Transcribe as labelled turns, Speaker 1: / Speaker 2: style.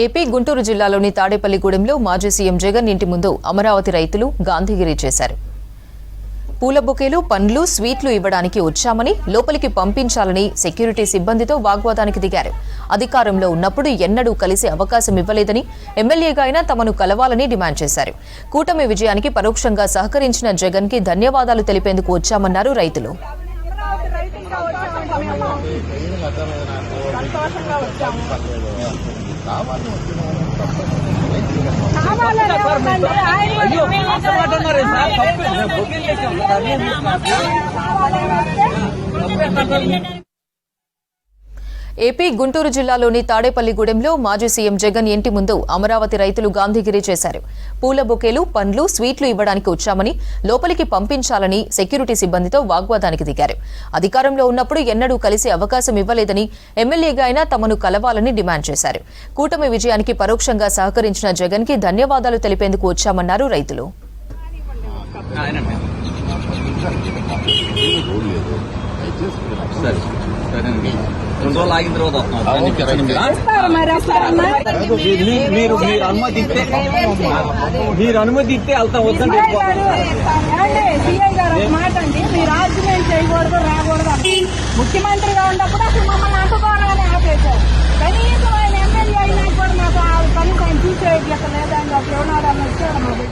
Speaker 1: AP Guntur జిల్లాలోని తాడేపల్లిగూడెంలో మాజీ CM Jagan ఇంటి ముందు అమరావతి రైతులు గాంధీగిరి చేశారు. పూల బొకేలు, పండ్లు, స్వీట్లు ఇవ్వడానికి వచ్చామని, లోపలికి పంపించాలని సెక్యూరిటీ సిబ్బందితో వాగ్వాదానికి దిగారు. అధికారంలో ఉన్నప్పుడు ఎన్నడూ కలిసే అవకాశం ఇవ్వలేదని, ఎమ్మెల్యేగా అయినా తమను కలవాలని డిమాండ్ చేశారు. కూటమి విజయానికి పరోక్షంగా సహకరించిన జగన్ కి ధన్యవాదాలు తెలిపేందుకు వచ్చామన్నారు రైతులు. ఏపీ గుంటూరు జిల్లాలోని తాడేపల్లిగూడెంలో మాజీ సీఎం జగన్ ఇంటి ముందు అమరావతి రైతులు గాంధీగిరి చేశారు. పూల బొకేలు, పండ్లు, స్వీట్లు ఇవ్వడానికి వచ్చామని, లోపలికి పంపించాలని సెక్యూరిటీ సిబ్బందితో వాగ్వాదానికి దిగారు. అధికారంలో ఉన్నప్పుడు ఎన్నడూ కలిసే అవకాశం ఇవ్వలేదని, ఎమ్మెల్యేగా అయినా తమను కలవాలని డిమాండ్ చేశారు. కూటమి విజయానికి పరోక్షంగా సహకరించిన జగన్ కి ధన్యవాదాలు తెలిపేందుకు వచ్చామన్నారు రైతులు.
Speaker 2: మీరు అనుమతిస్తే వెళ్తాం. వద్దండి
Speaker 3: సీఎం గారు మాట అండి, మీరు ఆర్గ్యుమెంట్ చేయకూడదు, రాకూడదు. ముఖ్యమంత్రిగా ఉన్నప్పుడు అసలు మమ్మల్ని అంటుకోవాలని ఆపేశారు. కనీసం ఆయన ఎమ్మెల్యే అయినా కూడా మాకు కనీసం చూసేది లేదండి. ఒక ఎవనాడని వచ్చాడు మాకు